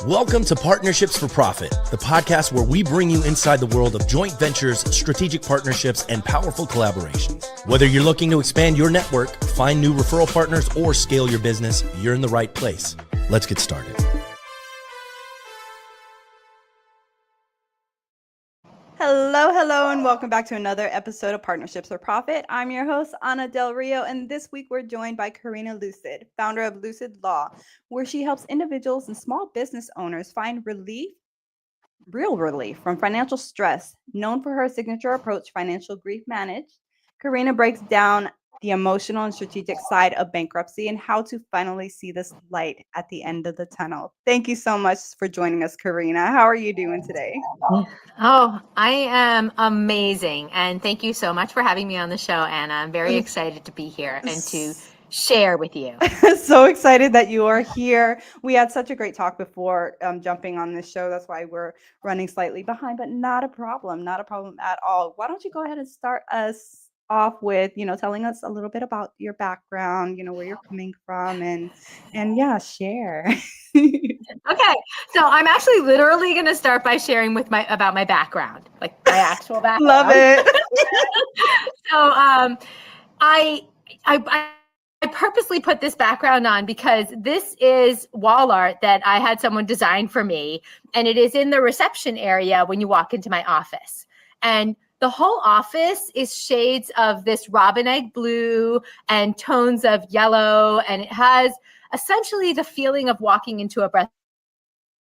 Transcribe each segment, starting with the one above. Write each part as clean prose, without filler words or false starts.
Welcome to Partnerships for Profit, the podcast where we bring you inside the world of joint ventures, strategic partnerships, and powerful collaborations. Whether you're looking to expand your network, find new referral partners, or scale your business, you're in the right place. Let's get started. Hello, and welcome back to another episode of Partnerships for Profit. I'm your host, Ana Del Rio, and this week we're joined by Karina Lucid, founder of Lucid Law, where she helps individuals and small business owners find real relief from financial stress. Known for her signature approach, Financial Grief Managed, Karina breaks down the emotional and strategic side of bankruptcy and how to finally see this light at the end of the tunnel. Thank you so much for joining us, Karina. How are you doing today? Oh, I am amazing. And thank you so much for having me on the show, Anna. I'm very excited to be here and to share with you. So excited that you are here. We had such a great talk before jumping on this show. That's why we're running slightly behind, but not a problem at all. Why don't you go ahead and start us off with, telling us a little bit about your background, where you're coming from and yeah, share. Okay. So I'm actually literally going to start by sharing about my background, like my actual background. Love it. So I purposely put this background on because this is wall art that I had someone design for me, and it is in the reception area when you walk into my office. And the whole office is shades of this robin egg blue and tones of yellow, and it has essentially the feeling of walking into a breath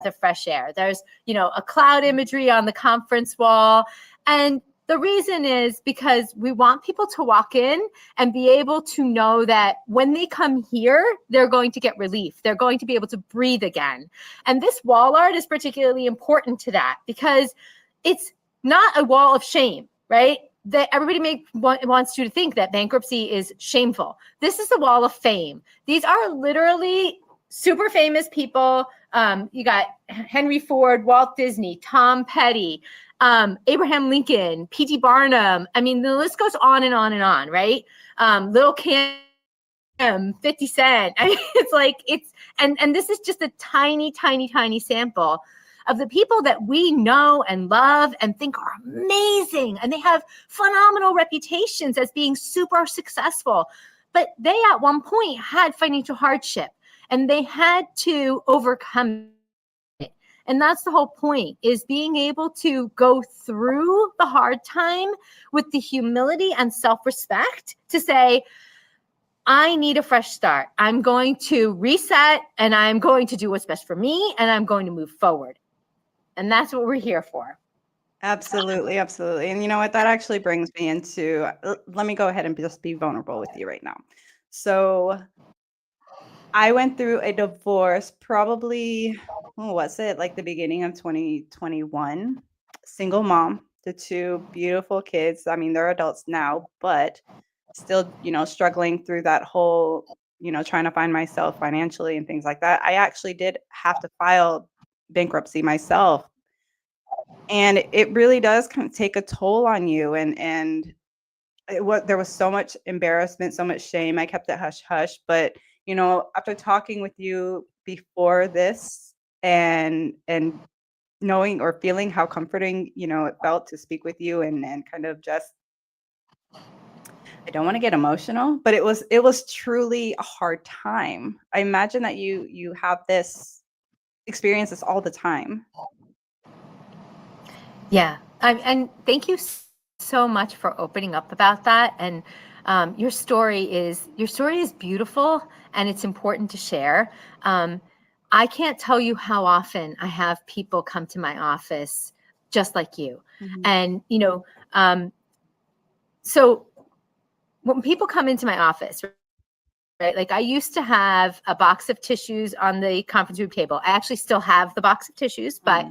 of fresh air. There's, a cloud imagery on the conference wall, and the reason is because we want people to walk in and be able to know that when they come here, they're going to get relief. They're going to be able to breathe again. And this wall art is particularly important to that because it's not a wall of shame, right? That everybody wants you to think that bankruptcy is shameful. This is the wall of fame. These are literally super famous people. You got Henry Ford, Walt Disney, Tom Petty, Abraham Lincoln, P.T. Barnum. I mean, the list goes on and on and on, right? Lil Kim, 50 Cent. I mean, and this is just a tiny, tiny, tiny sample of the people that we know and love and think are amazing. And they have phenomenal reputations as being super successful. But they at one point had financial hardship and they had to overcome it. And that's the whole point, is being able to go through the hard time with the humility and self-respect to say, I need a fresh start. I'm going to reset and I'm going to do what's best for me and I'm going to move forward. And that's what we're here for. Absolutely. And you know what? That actually brings me into, let me go ahead and just be vulnerable with you right now. So I went through a divorce probably, like the beginning of 2021. Single mom to two beautiful kids. I mean, they're adults now, but still, struggling through that whole, trying to find myself financially and things like that. I actually did have to file bankruptcy myself. And it really does kind of take a toll on you. And there was so much embarrassment, so much shame. I kept it hush hush. But, after talking with you before this and knowing or feeling how comforting, it felt to speak with you and kind of just, I don't want to get emotional, but it was truly a hard time. I imagine that you have this experience this all the time. Yeah. And thank you so much for opening up about that. And your story is beautiful and it's important to share. I can't tell you how often I have people come to my office just like you. Mm-hmm. And, so when people come into my office, right, like I used to have a box of tissues on the conference room table. I actually still have the box of tissues, but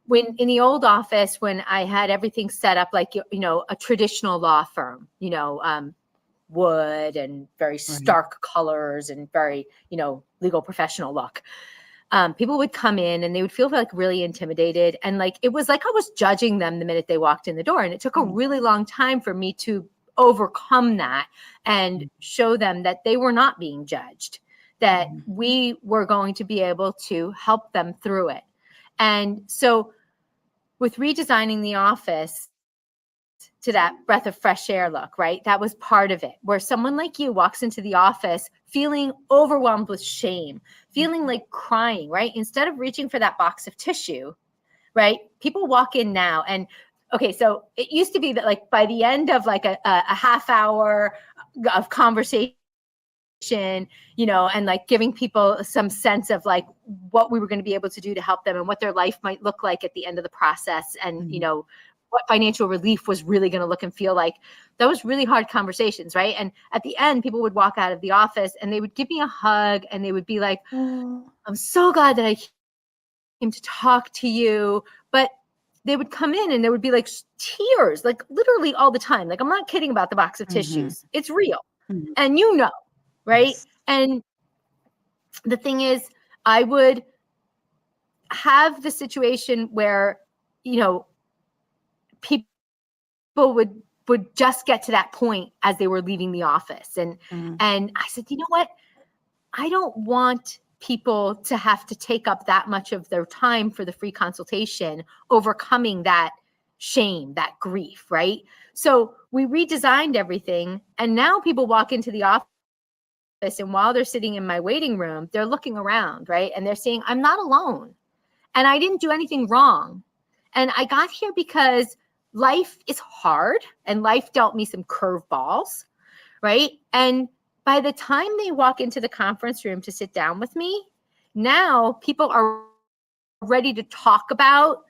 when in the old office, when I had everything set up like, a traditional law firm, wood and very stark colors and very, legal professional look. People would come in and they would feel like really intimidated. And like, it was like I was judging them the minute they walked in the door. And it took a really long time for me to overcome that and show them that they were not being judged, that we were going to be able to help them through it. And so with redesigning the office to that breath of fresh air look, right? That was part of it, where someone like you walks into the office feeling overwhelmed with shame, feeling like crying, right? Instead of reaching for that box of tissue, right? People walk in now and, okay, so it used to be that like by the end of like a half hour of conversation, and like giving people some sense of like what we were going to be able to do to help them and what their life might look like at the end of the process. And, what financial relief was really going to look and feel like. That was really hard conversations, right? And at the end, people would walk out of the office and they would give me a hug and they would be like, I'm so glad that I came to talk to you. But they would come in and there would be like tears, like literally all the time. Like, I'm not kidding about the box of tissues. It's real. And right? Yes. And the thing is, I would have the situation where, people would just get to that point as they were leaving the office. And I said, you know what? I don't want people to have to take up that much of their time for the free consultation, overcoming that shame, that grief, right? So we redesigned everything. And now people walk into the office, and while they're sitting in my waiting room, they're looking around, right? And they're saying, I'm not alone. And I didn't do anything wrong. And I got here because life is hard and life dealt me some curveballs, right? And by the time they walk into the conference room to sit down with me, now people are ready to talk about,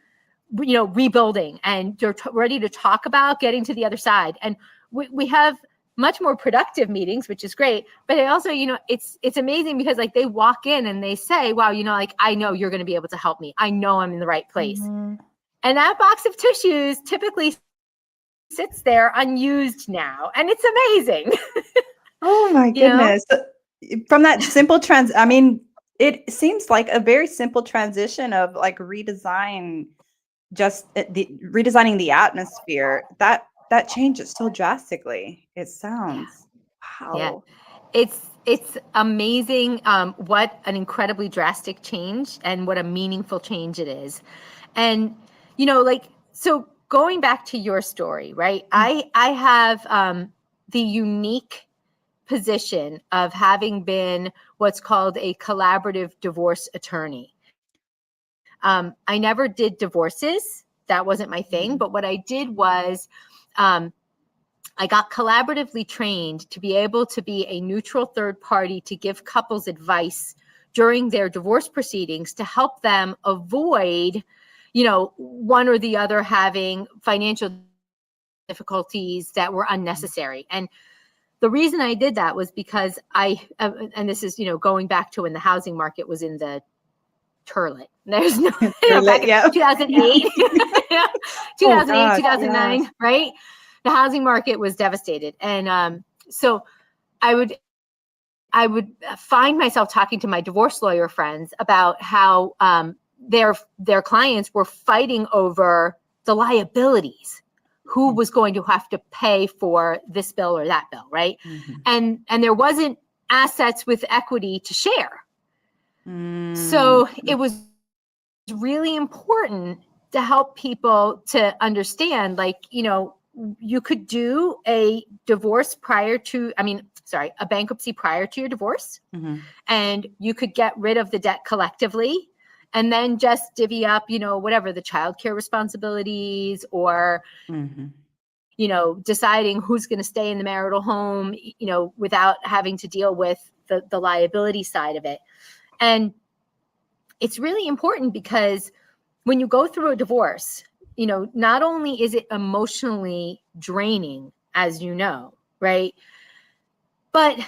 rebuilding, and they're ready to talk about getting to the other side. And we have much more productive meetings, which is great. But I also, it's amazing because like they walk in and they say, wow, like, I know you're going to be able to help me. I know I'm in the right place. And that box of tissues typically sits there unused now. And it's amazing. Oh my goodness. From that simple it seems like a very simple transition of like redesigning the atmosphere. That changes so drastically. It sounds wow. Yeah. It's amazing what an incredibly drastic change and what a meaningful change it is. And, so going back to your story, right? I have the unique position of having been what's called a collaborative divorce attorney. I never did divorces. That wasn't my thing. But what I did was I got collaboratively trained to be able to be a neutral third party to give couples advice during their divorce proceedings to help them avoid, one or the other having financial difficulties that were unnecessary. And the reason I did that was because and this is, going back to when the housing market was in the turlet. There's no, back in 2008, 2008, 2009, right? The housing market was devastated. And so I would find myself talking to my divorce lawyer friends about how their clients were fighting over the liabilities. Who was going to have to pay for this bill or that bill, right? And there wasn't assets with equity to share. So it was really important to help people to understand, like, you could do a bankruptcy prior to your divorce, and you could get rid of the debt collectively and then just divvy up, whatever the childcare responsibilities or, deciding who's going to stay in the marital home, without having to deal with the liability side of it. And it's really important because when you go through a divorce, not only is it emotionally draining, as you know, right? But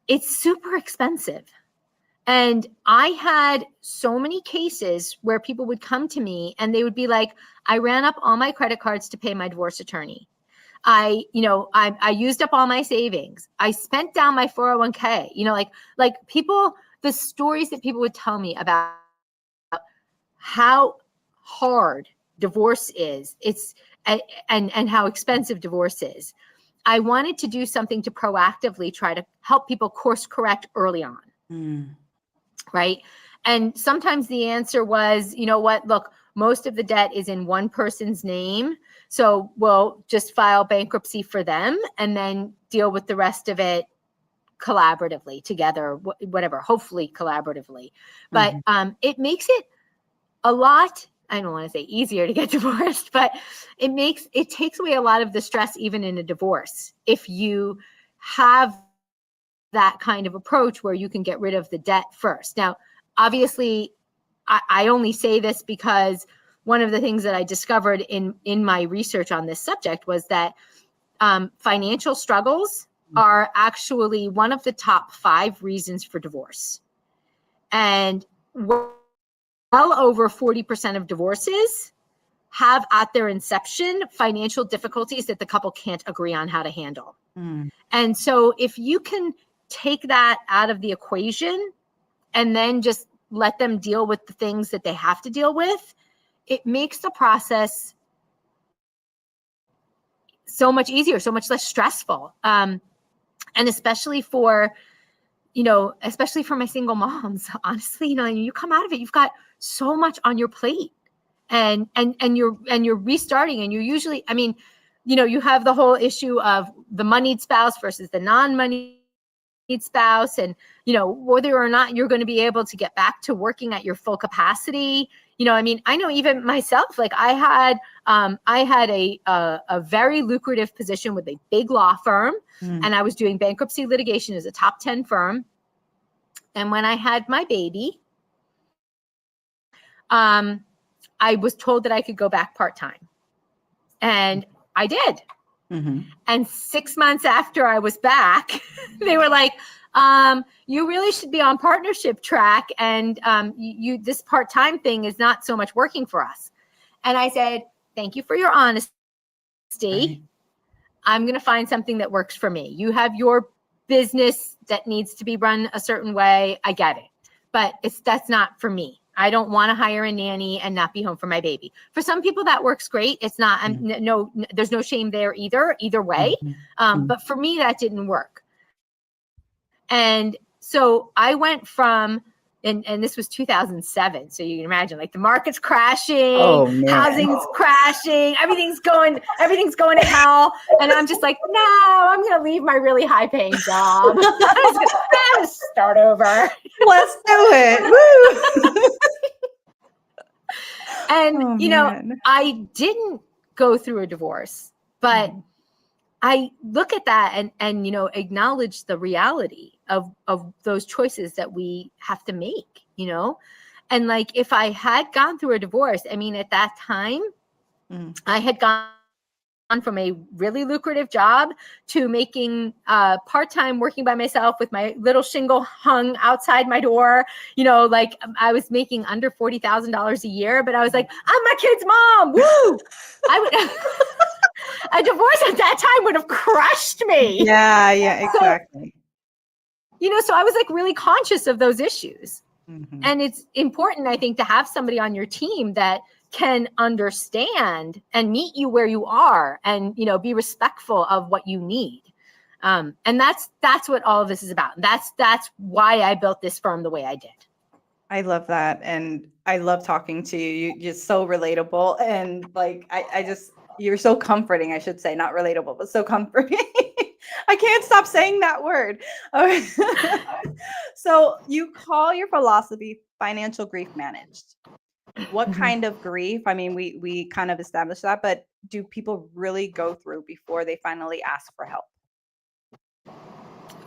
it's super expensive. And I had so many cases where people would come to me and they would be like, I ran up all my credit cards to pay my divorce attorney. I used up all my savings. I spent down my 401k, like people, the stories that people would tell me about how hard divorce is, and how expensive divorce is. I wanted to do something to proactively try to help people course correct early on. Right. And sometimes the answer was, you know what, look, most of the debt is in one person's name. So we'll just file bankruptcy for them and then deal with the rest of it collaboratively together, whatever, hopefully collaboratively. But it makes it a lot, I don't want to say easier to get divorced, but it takes away a lot of the stress even in a divorce. If you have that kind of approach where you can get rid of the debt first. Now, obviously, I only say this because one of the things that I discovered in my research on this subject was that financial struggles are actually one of the top 5 reasons for divorce. And well over 40% of divorces have at their inception financial difficulties that the couple can't agree on how to handle. And so if you can take that out of the equation and then just let them deal with the things that they have to deal with, it makes the process so much easier, so much less stressful. And especially for my single moms, honestly, you come out of it, you've got so much on your plate and you're restarting, and you're usually, you have the whole issue of the moneyed spouse versus the non-moneyed spouse, and whether or not you're going to be able to get back to working at your full capacity. I know even myself, like I had a very lucrative position with a big law firm, and I was doing bankruptcy litigation as a top 10 firm. And when I had my baby, I was told that I could go back part-time, and I did. And 6 months after I was back, they were like, you really should be on partnership track. And this part-time thing is not so much working for us. And I said, thank you for your honesty. Right. I'm going to find something that works for me. You have your business that needs to be run a certain way. I get it. But that's not for me. I don't want to hire a nanny and not be home for my baby. For some people that works great. It's not, there's no shame there either way. But for me, that didn't work. And so I went from, and this was 2007. So you can imagine, like, the market's crashing, housing's crashing, everything's going to hell. And I'm just like, no, I'm going to leave my really high paying job. I'm going to start over. Let's do it. Woo! And, I didn't go through a divorce, but I look at that and acknowledge the reality of those choices that we have to make, and like, if I had gone through a divorce, at that time, I had gone from a really lucrative job to making part-time, working by myself with my little shingle hung outside my door. Like, I was making under $40,000 a year, but I was like, I'm my kid's mom. Woo! I would. A divorce at that time would have crushed me. Yeah, exactly. So I was like really conscious of those issues. And it's important, I think, to have somebody on your team that can understand and meet you where you are and, be respectful of what you need. And that's what all of this is about. That's why I built this firm the way I did. I love that. And I love talking to you. You're just so relatable. And like, you're so comforting, I should say, not relatable, but so comforting. I can't stop saying that word. Okay. So you call your philosophy financial grief managed. What kind of grief? We kind of established that, but do people really go through before they finally ask for help?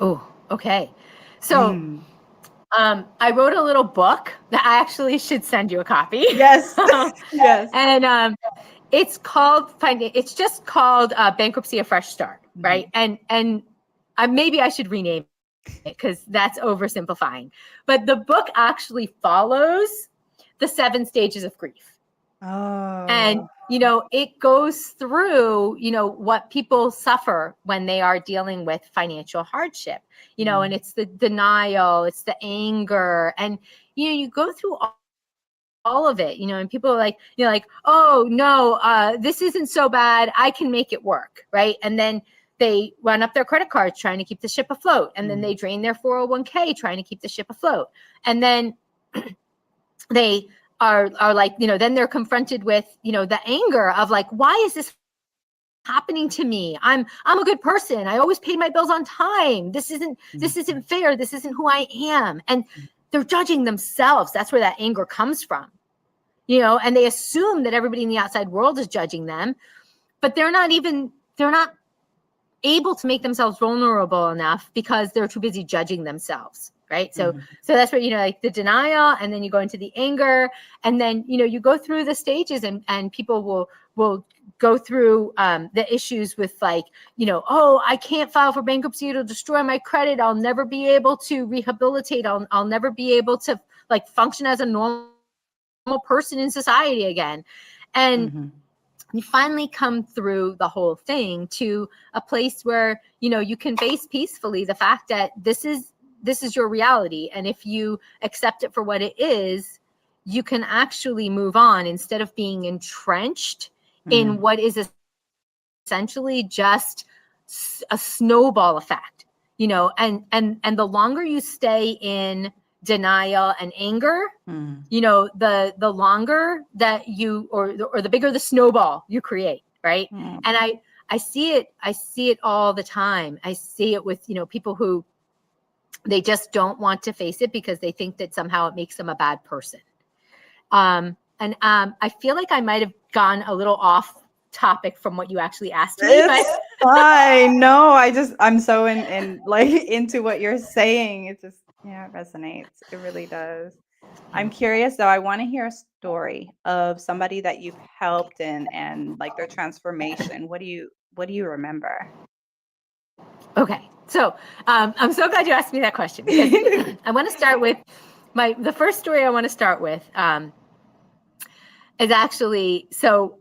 Oh, okay. So I wrote a little book that I actually should send you a copy. Yes. Yes. And it's just called Bankruptcy: A Fresh Start, right? And maybe I should rename it because that's oversimplifying. But the book actually follows the 7 stages of grief. Oh. And it goes through what people suffer when they are dealing with financial hardship. And it's the denial, it's the anger, and you go through all of it, and people are like, oh no, this isn't so bad, I can make it work, right? And then they run up their credit cards trying to keep the ship afloat. And then they drain their 401k trying to keep the ship afloat. And then they are like, then they're confronted with, the anger of like, why is this happening to me? I'm a good person. I always paid my bills on time. This isn't fair. This isn't who I am. And they're judging themselves. That's where that anger comes from, and they assume that everybody in the outside world is judging them, but they're not able to make themselves vulnerable enough because they're too busy judging themselves. Right. So that's where, like the denial, and then you go into the anger, and then, you go through the stages, and people will go through the issues with like, oh, I can't file for bankruptcy. It'll destroy my credit. I'll never be able to rehabilitate. I'll never be able to like function as a normal person in society again. And you finally come through the whole thing to a place where, you can face peacefully the fact that this is your reality. And if you accept it for what it is, you can actually move on instead of being entrenched in what is essentially just a snowball effect, and the longer you stay in denial and anger, the longer that you, or the bigger the snowball you create. Right. And I see it all the time. I see it with, people who, they just don't want to face it because they think that somehow it makes them a bad person. I feel like I might have gone a little off topic from what you actually asked me. It's fine. No, I'm so into what you're saying. It just, it resonates. It really does. I'm curious though. I want to hear a story of somebody that you've helped and like their transformation. What do you remember? Okay. So I'm so glad you asked me that question, because I want to start with the first story I want to start with is actually, so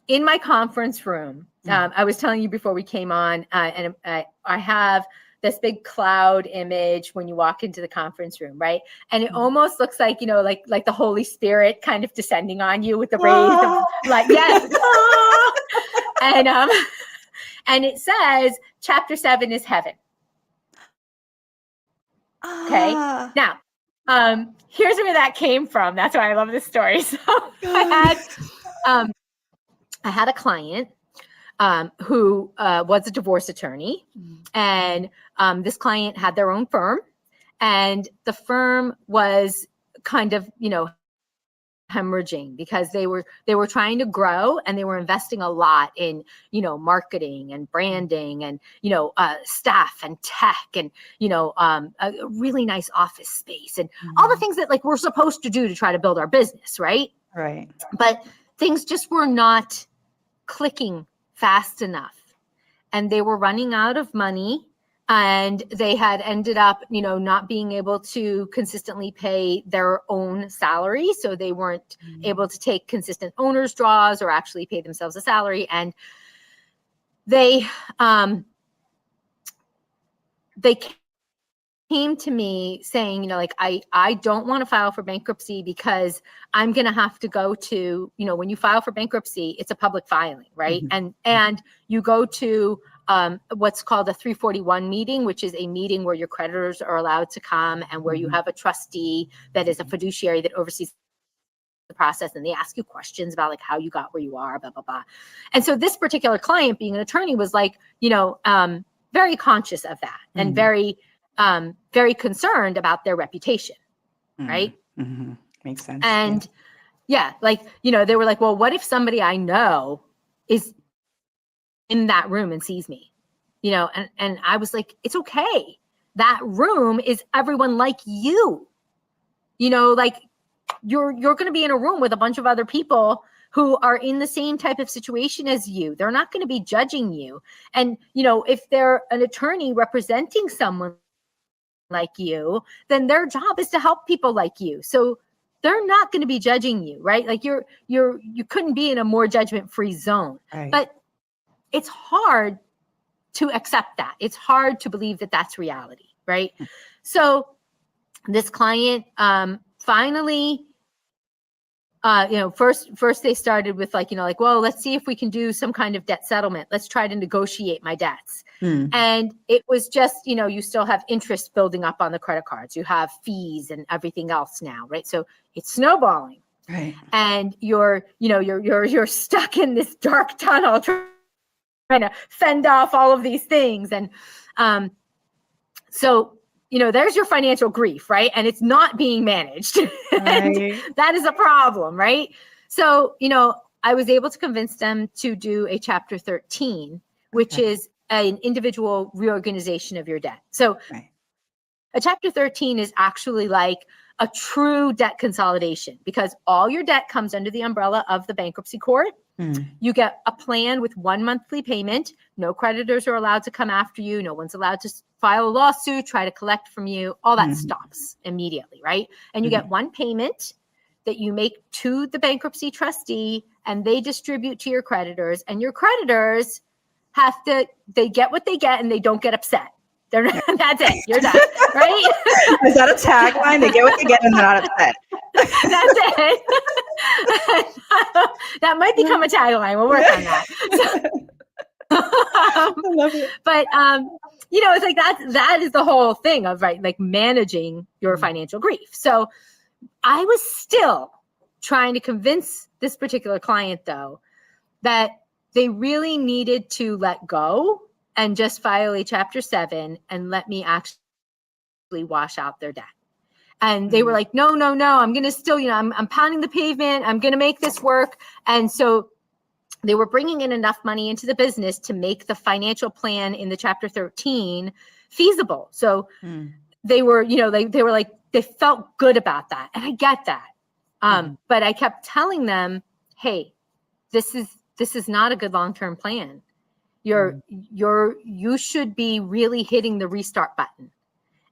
in my conference room, I was telling you before we came on, and I have this big cloud image when you walk into the conference room, right? And it almost looks like, like the Holy Spirit kind of descending on you with the rays of light. Yes. And it says, chapter 7 is heaven. Okay. Now, here's where that came from. That's why I love this story. So I had a client who was a divorce attorney, and this client had their own firm, and the firm was kind of, hemorrhaging because they were trying to grow, and they were investing a lot in, marketing and branding and, staff and tech and, a really nice office space and all the things that like we're supposed to do to try to build our business. Right. Right. But things just were not clicking fast enough, and they were running out of money. And they had ended up, not being able to consistently pay their own salary. So they weren't able to take consistent owner's draws or actually pay themselves a salary. And they came to me saying, I don't want to file for bankruptcy because I'm going to have to go to, when you file for bankruptcy, it's a public filing, right? And you go to what's called a 341 meeting, which is a meeting where your creditors are allowed to come and where you have a trustee that is a fiduciary that oversees the process, and they ask you questions about like how you got where you are, blah, blah, blah. And so this particular client, being an attorney, was like, very conscious of that and very concerned about their reputation. Right. Makes sense. And they were like, well, what if somebody I know is in that room and sees me, and I was like, it's okay. That room is everyone like you, like you're going to be in a room with a bunch of other people who are in the same type of situation as you. They're not going to be judging you. And, if they're an attorney representing someone like you, then their job is to help people like you. So they're not going to be judging you, right? Like you couldn't be in a more judgment-free zone. Right. But it's hard to accept that. It's hard to believe that that's reality, right? So this client finally first they started with well, let's see if we can do some kind of debt settlement. Let's try to negotiate my debts. And it was just, you still have interest building up on the credit cards. You have fees and everything else now, right? So it's snowballing. Right. And you're stuck in this dark tunnel trying to fend off all of these things. And so there's your financial grief, right? And it's not being managed. Right. That is a problem, right? So, I was able to convince them to do a Chapter 13, which is an individual reorganization of your debt. So a Chapter 13 is actually like a true debt consolidation, because all your debt comes under the umbrella of the bankruptcy court. You get a plan with one monthly payment. No creditors are allowed to come after you. No one's allowed to file a lawsuit, try to collect from you. All that stops immediately, right? And you get one payment that you make to the bankruptcy trustee, and they distribute to your creditors. And your creditors they get what they get, and they don't get upset. They're not, that's it. You're done, right? Is that a tagline? They get what they get and they're not upset. That's it. That might become a tagline. We'll work on that. I love it. But it's like that is the whole thing of managing your financial grief. So I was still trying to convince this particular client, though, that they really needed to let go and just file a Chapter 7 and let me actually wash out their debt. And they were like, no, I'm going to still, I'm pounding the pavement. I'm going to make this work. And so they were bringing in enough money into the business to make the financial plan in the Chapter 13 feasible. So they were, they were like, they felt good about that. And I get that. But I kept telling them, hey, this is not a good long-term plan. You should be really hitting the restart button.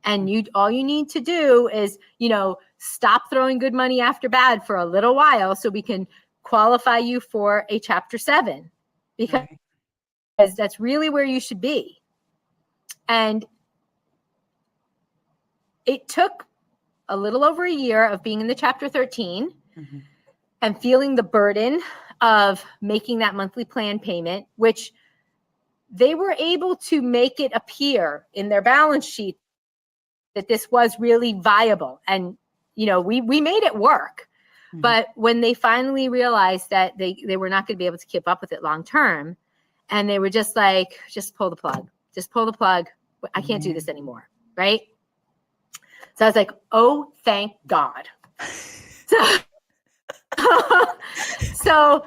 And all you need to do is, stop throwing good money after bad for a little while so we can qualify you for a Chapter 7, because that's really where you should be. And it took a little over a year of being in the Chapter 13 and feeling the burden of making that monthly plan payment, which they were able to make it appear in their balance sheet that this was really viable. And, we made it work. But when they finally realized that they were not going to be able to keep up with it long term, and they were just like, just pull the plug. I can't do this anymore. Right. So I was like, oh, thank God. So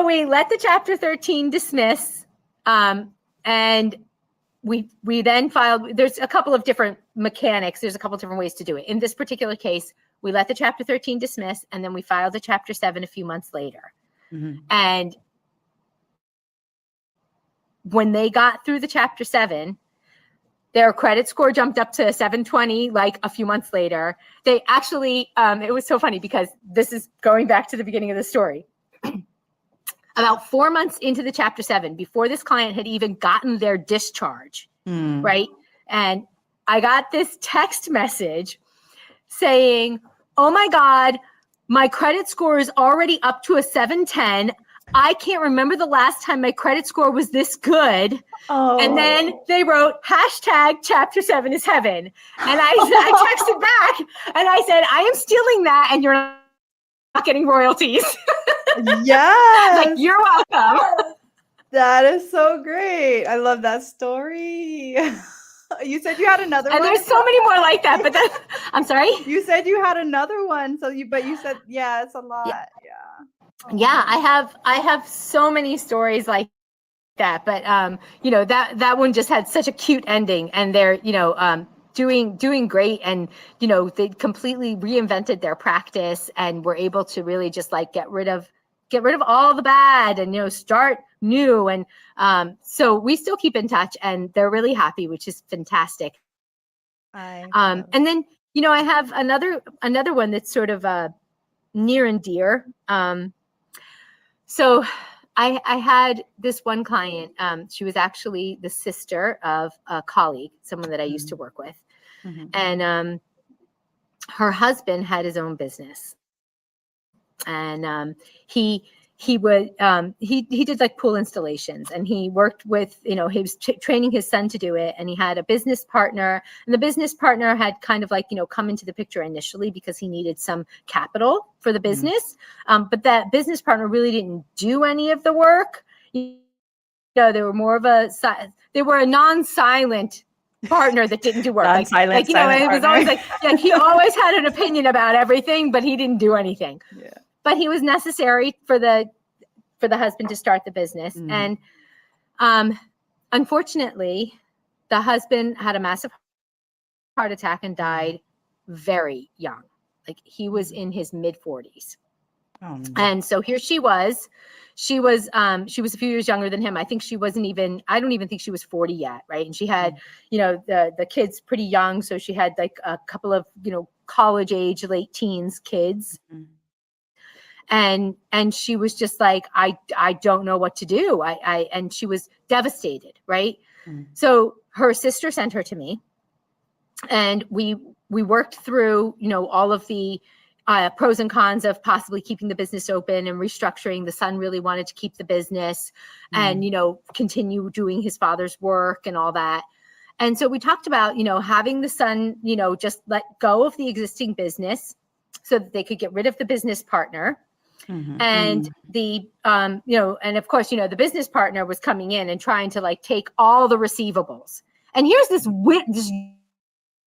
we let the Chapter 13 dismiss. And we then filed, there's a couple of different mechanics. There's a couple of different ways to do it. In this particular case, we let the Chapter 13 dismiss, and then we filed a Chapter 7 a few months later. And when they got through the Chapter 7, their credit score jumped up to 720, like a few months later. They actually, it was so funny because this is going back to the beginning of the story. About 4 months into the Chapter 7, before this client had even gotten their discharge, right? And I got this text message saying, oh my God, my credit score is already up to a 710. I can't remember the last time my credit score was this good. Oh. And then they wrote #Chapter 7 is heaven. And I texted back and I said, I am stealing that and you're not getting royalties. Yes. Like, you're welcome. That is so great. I love that story. You said you had another one. And there's so many more like that, but I'm sorry. You said you had another one. But you said, yeah, it's a lot. Yeah. Yeah, I have so many stories like that, but that one just had such a cute ending, and they're doing great, and they completely reinvented their practice and were able to really just like get rid of all the bad and start new, and so we still keep in touch, and they're really happy, which is fantastic. And then I have another one that's sort of near and dear. So I had this one client. She was actually the sister of a colleague, someone that I used to work with. And her husband had his own business. and he did like pool installations, and he worked with, he was training his son to do it, and he had a business partner, and the business partner had kind of like, come into the picture initially because he needed some capital for the business. But that business partner really didn't do any of the work. They were more of they were a non-silent partner that didn't do work. Non-silent, it was always like he always had an opinion about everything, but he didn't do anything. Yeah. But he was necessary for the husband to start the business. And unfortunately, the husband had a massive heart attack and died very young. Like he was in his mid 40s. Oh, and so here she was a few years younger than him. I think I don't even think she was 40 yet. Right. And she had, the kids pretty young. So she had like a couple of, college age, late teens kids. And she was just like, I don't know what to do. And she was devastated. Right. So her sister sent her to me, and we worked through, all of the pros and cons of possibly keeping the business open and restructuring. The son really wanted to keep the business and, continue doing his father's work and all that. And so we talked about, having the son, just let go of the existing business so that they could get rid of the business partner. And the, and of course, the business partner was coming in and trying to like take all the receivables. And here's this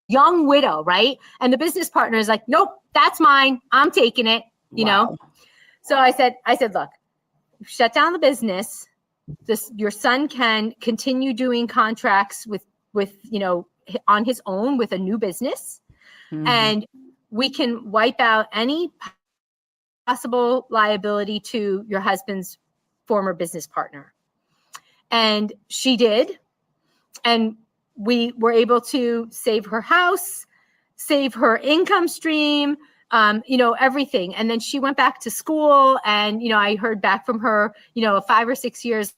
young widow, right? And the business partner is like, nope, that's mine. I'm taking it, you know? So I said, look, shut down the business. Your son can continue doing contracts with, on his own with a new business. And we can wipe out any possible liability to your husband's former business partner. And she did. And we were able to save her house, save her income stream, everything. And then she went back to school, and, I heard back from her, 5 or 6 years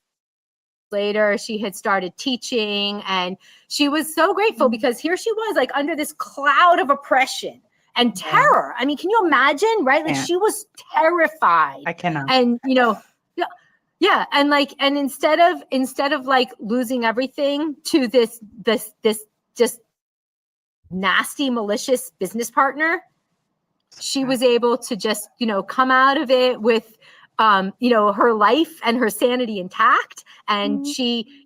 later, she had started teaching, and she was so grateful because here she was like under this cloud of oppression and terror. I mean, can you imagine, right? Like she was terrified. I cannot. And, yeah. And like, and instead of like losing everything to this just nasty, malicious business partner, she was able to just, come out of it with, her life and her sanity intact. And she,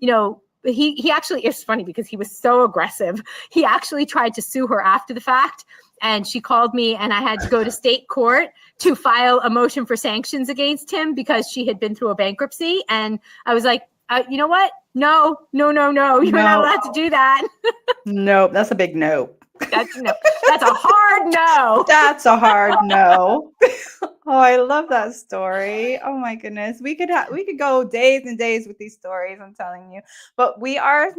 he actually, it's funny because he was so aggressive. He actually tried to sue her after the fact. And she called me, and I had to go to state court to file a motion for sanctions against him because she had been through a bankruptcy. And I was like, you know what? No. You're not allowed to do that. Nope. That's a big no. That's a hard no. That's a hard no. Oh, I love that story. Oh my goodness. We could go days and days with these stories, I'm telling you. But we are,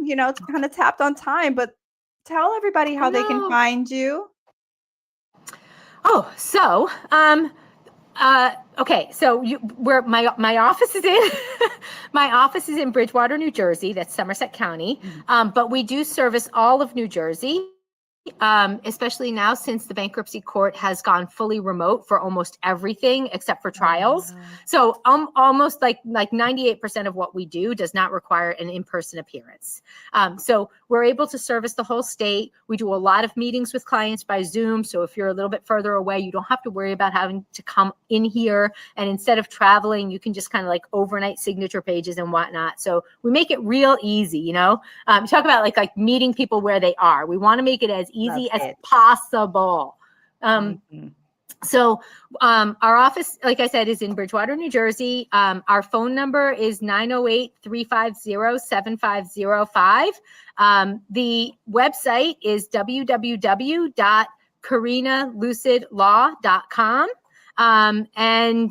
kind of tapped on time, but tell everybody how they can find you. Oh, so, okay. So where my office is in, my office is in Bridgewater, New Jersey. That's Somerset County. But we do service all of New Jersey. Especially now since the bankruptcy court has gone fully remote for almost everything except for trials. So almost like 98% of what we do does not require an in-person appearance. So we're able to service the whole state. We do a lot of meetings with clients by Zoom. So if you're a little bit further away, you don't have to worry about having to come in here. And instead of traveling, you can just kind of like overnight signature pages and whatnot. So we make it real easy, talk about like meeting people where they are. We want to make it as easy as possible. So our office, like I said, is in Bridgewater, New Jersey. Our phone number is 908-350-7505. The website is www.karinalucidlaw.com. And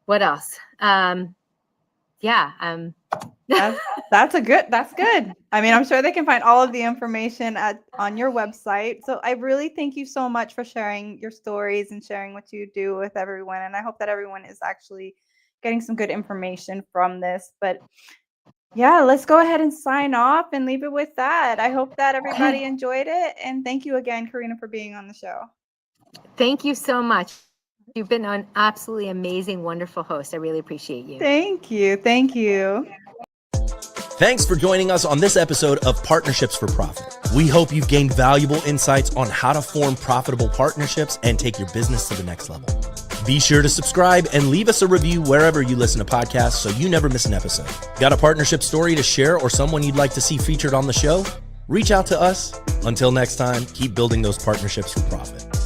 what else? That's good. I mean, I'm sure they can find all of the information on your website. So I really thank you so much for sharing your stories and sharing what you do with everyone. And I hope that everyone is actually getting some good information from this. But yeah, let's go ahead and sign off and leave it with that. I hope that everybody enjoyed it. And thank you again, Karina, for being on the show. Thank you so much. You've been an absolutely amazing, wonderful host. I really appreciate you. Thank you. Thank you. Thanks for joining us on this episode of Partnerships for Profit. We hope you've gained valuable insights on how to form profitable partnerships and take your business to the next level. Be sure to subscribe and leave us a review wherever you listen to podcasts so you never miss an episode. Got a partnership story to share or someone you'd like to see featured on the show? Reach out to us. Until next time, keep building those partnerships for profit.